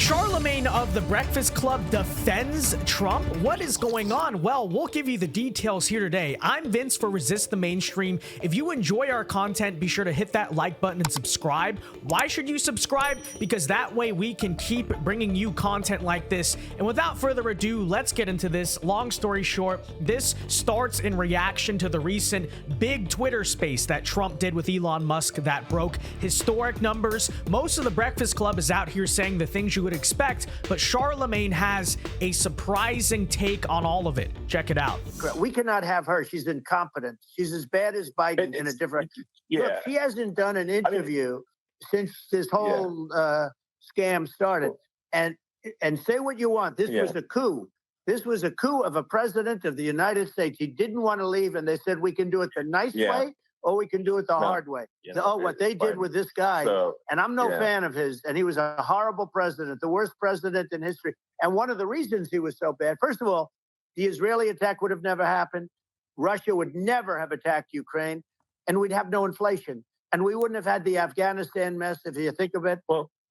Charlamagne of The Breakfast Club defends Trump. What is going on? Well, we'll give you the details here today. I'm Vince for Resist the Mainstream. If you enjoy our content, be sure to hit that like button and subscribe. Why should you subscribe? Because that way we can keep bringing you content like this. And without further ado, let's get into this. Long story short, this starts in reaction to the recent big Twitter space that Trump did with Elon Musk that broke historic numbers. Most of The Breakfast Club is out here saying the things you would expect, but Charlamagne has a surprising take on all of it. Check it out. We cannot have her. She's incompetent. She's as bad as Biden in a different. Yeah. Look, she hasn't done an interview since this whole scam started. And say what you want. This was a coup. This was a coup of a president of the United States. He didn't want to leave, and they said we can do it the nice way, or we can do it the hard way. What they did with this guy, and I'm no fan of his, and he was a horrible president, the worst president in history. And one of the reasons he was so bad, first of all, the Israeli attack would have never happened. Russia would never have attacked Ukraine, and we'd have no inflation. And we wouldn't have had the Afghanistan mess, if you think of it.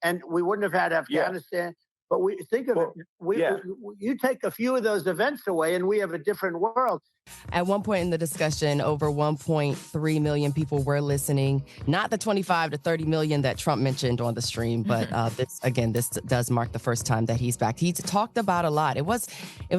And we wouldn't have had Afghanistan. But we think of it, you take a few of those events away and we have a different world. At one point in the discussion, over 1.3 million people were listening. Not the 25 to 30 million that Trump mentioned on the stream, but this does mark the first time that he's back. He talked about a lot. It was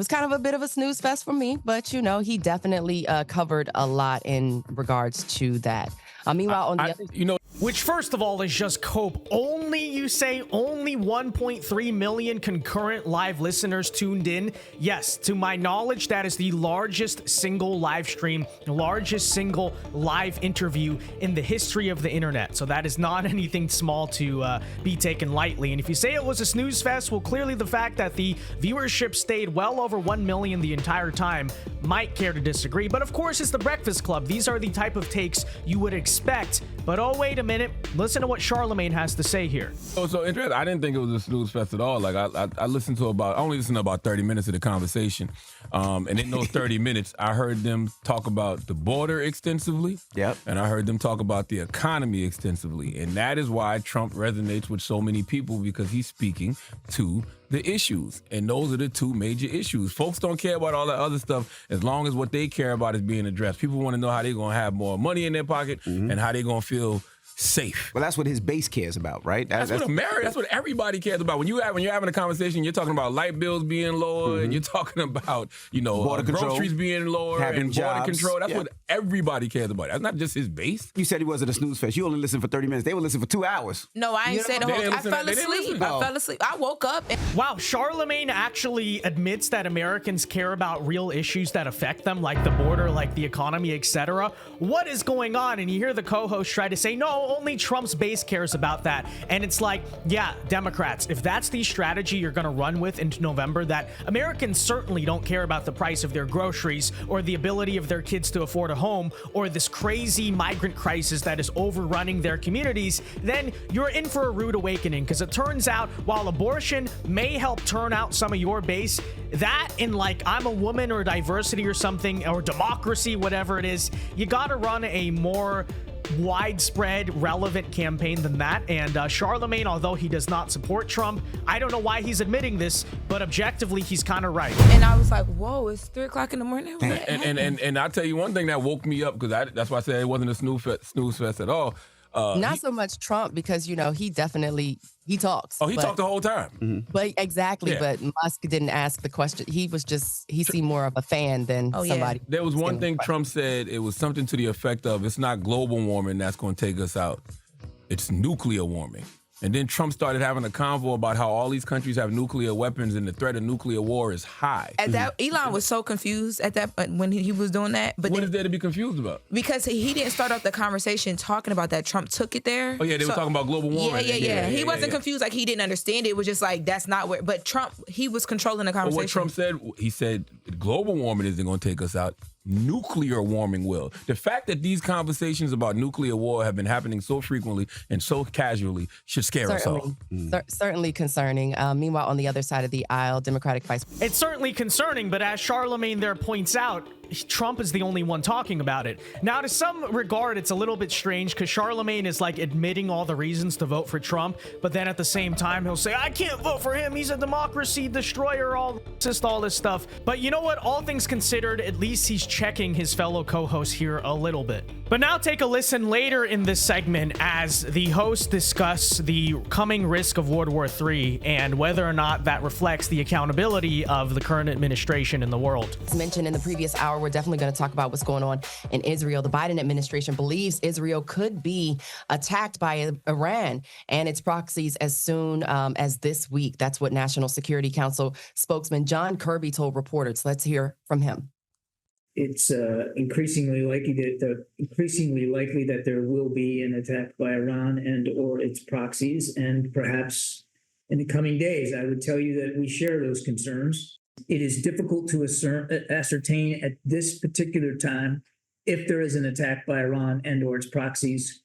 kind of a bit of a snooze fest for me, but he definitely covered a lot in regards to that. Meanwhile, on the other, which first of all is just cope. You say only 1.3 million concurrent live listeners tuned in. Yes, to my knowledge, that is the largest single live stream, largest single live interview in the history of the internet. So that is not anything small to be taken lightly. And if you say it was a snooze fest, well, clearly the fact that the viewership stayed well over 1 million the entire time might care to disagree. But of course, it's The Breakfast Club. These are the type of takes you would expect. But oh, wait a minute. Listen to what Charlamagne has to say here. Oh, so interesting. I didn't think it was a snooze fest at all. Like I listened to I only listened to about 30 minutes of the conversation. And in those 30 minutes, I heard them talk about the border extensively. Yep. And I heard them talk about the economy extensively. And that is why Trump resonates with so many people, because he's speaking to the issues. And those are the two major issues. Folks don't care about all that other stuff as long as what they care about is being addressed. People want to know how they're going to have more money in their pocket and how they're going to feel safe. Well, that's what his base cares about, right? That's what everybody cares about. When you're having a conversation, you're talking about light bills being lower, and you're talking about border groceries being lower, having jobs. Border control. That's what everybody cares about. That's not just his base. You said he wasn't a snooze fest. You only listened for 30 minutes. They would listen for 2 hours. No, I ain't said the whole. I fell asleep. I fell asleep. I woke up. Wow, Charlamagne actually admits that Americans care about real issues that affect them, like the border, like the economy, etc. What is going on? And you hear the co-host try to say, no, only Trump's base cares about that. And it's like, yeah, Democrats, if that's the strategy you're going to run with into November, that Americans certainly don't care about the price of their groceries or the ability of their kids to afford a home or this crazy migrant crisis that is overrunning their communities, then you're in for a rude awakening. Because it turns out while abortion may help turn out some of your base, that in like I'm a woman or diversity or something or democracy, whatever it is, you got to run a more widespread, relevant campaign than that. And Charlamagne, although he does not support Trump, I don't know why he's admitting this, but objectively, he's kind of right. And I was like, whoa, it's 3 o'clock in the morning. And I'll tell you one thing that woke me up, because that's why I said it wasn't a snooze fest at all. Not so much Trump, because he definitely talks. Oh, he talked the whole time. But exactly. Yeah. But Musk didn't ask the question. He seemed more of a fan than somebody. There was one thing Trump said. It was something to the effect of, "It's not global warming that's going to take us out. It's nuclear warming." And then Trump started having a convo about how all these countries have nuclear weapons and the threat of nuclear war is high. At that, Elon was so confused at that when he was doing that. But what is there to be confused about? Because he didn't start off the conversation talking about that. Trump took it there. Oh yeah, they were talking about global warming. Yeah. He wasn't confused, like he didn't understand it. It was just like that's not where. But Trump, he was controlling the conversation. But what Trump said, he said global warming isn't going to take us out. Nuclear warming will. The fact that these conversations about nuclear war have been happening so frequently and so casually should scare us all. Certainly concerning. Meanwhile, on the other side of the aisle, Democratic Vice. It's certainly concerning, but as Charlamagne there points out, Trump is the only one talking about it. Now, to some regard, it's a little bit strange because Charlamagne is like admitting all the reasons to vote for Trump, but then at the same time, he'll say, I can't vote for him. He's a democracy destroyer, all this stuff. But you know what? All things considered, at least he's checking his fellow co-hosts here a little bit. But now take a listen later in this segment as the hosts discuss the coming risk of World War III and whether or not that reflects the accountability of the current administration in the world. As mentioned in the previous hour, we're definitely going to talk about what's going on in Israel. The Biden administration believes Israel could be attacked by Iran and its proxies as soon as this week. That's what National Security Council spokesman John Kirby told reporters. Let's hear from him. It's increasingly likely that there will be an attack by Iran and or its proxies, and perhaps in the coming days. I would tell you that we share those concerns. It is difficult to ascertain at this particular time if there is an attack by Iran and or its proxies,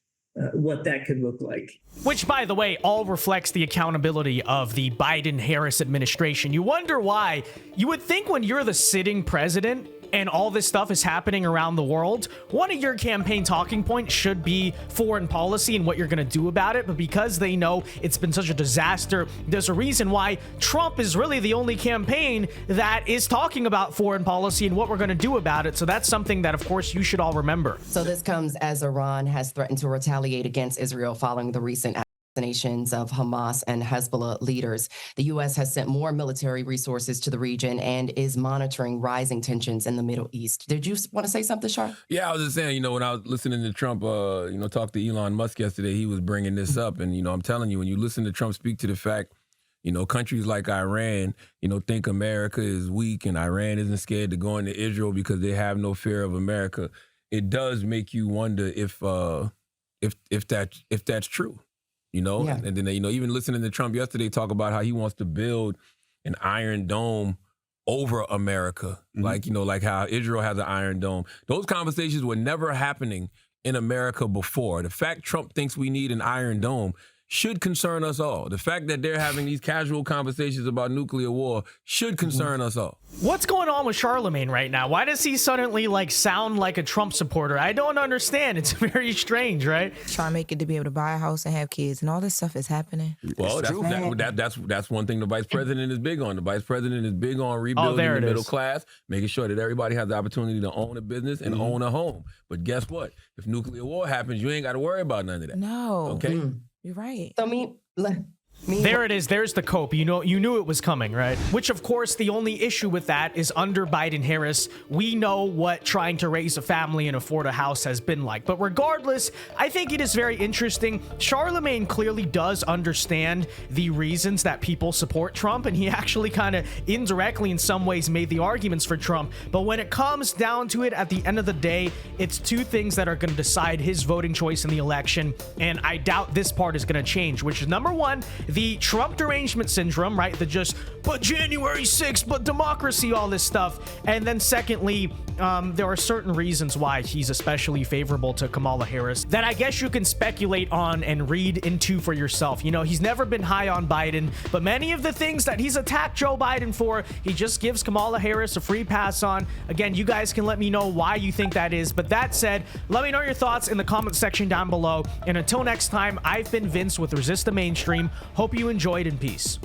what that could look like. Which, by the way, all reflects the accountability of the Biden-Harris administration. You wonder why. You would think when you're the sitting president and all this stuff is happening around the world, one of your campaign talking points should be foreign policy and what you're going to do about it. But because they know it's been such a disaster, there's a reason why Trump is really the only campaign that is talking about foreign policy and what we're going to do about it. So that's something that, of course, you should all remember. So this comes as Iran has threatened to retaliate against Israel following the recent assassinations of Hamas and Hezbollah leaders. The U.S. has sent more military resources to the region and is monitoring rising tensions in the Middle East. Did you want to say something, Char? Yeah, I was just saying, when I was listening to Trump, talk to Elon Musk yesterday, he was bringing this up. And, I'm telling you, when you listen to Trump speak to the fact, countries like Iran, think America is weak and Iran isn't scared to go into Israel because they have no fear of America. It does make you wonder if that's true. Yeah. And then, even listening to Trump yesterday talk about how he wants to build an Iron Dome over America, like how Israel has an Iron Dome. Those conversations were never happening in America before. The fact Trump thinks we need an Iron Dome should concern us all. The fact that they're having these casual conversations about nuclear war should concern us all. What's going on with Charlamagne right now? Why does he suddenly sound like a Trump supporter? I don't understand. It's very strange, right? Trying to make it to be able to buy a house and have kids, and all this stuff is happening. Well, that's one thing the vice president is big on. The vice president is big on rebuilding the middle class, making sure that everybody has the opportunity to own a business and own a home. But guess what? If nuclear war happens, you ain't got to worry about none of that. No. Okay? You're right. So There it is. There's the cope. You knew it was coming, right? Which, of course, the only issue with that is under Biden-Harris, we know what trying to raise a family and afford a house has been like. But regardless, I think it is very interesting. Charlamagne clearly does understand the reasons that people support Trump, and he actually kind of indirectly in some ways made the arguments for Trump. But when it comes down to it, at the end of the day, it's two things that are going to decide his voting choice in the election, and I doubt this part is going to change, which is number one, the Trump derangement syndrome, right? But January 6th, but democracy, all this stuff. And then secondly, there are certain reasons why he's especially favorable to Kamala Harris that I guess you can speculate on and read into for yourself. He's never been high on Biden, but many of the things that he's attacked Joe Biden for, he just gives Kamala Harris a free pass on. Again, you guys can let me know why you think that is. But that said, let me know your thoughts in the comment section down below. And until next time, I've been Vince with Resist the Mainstream. Hope you enjoyed, and peace.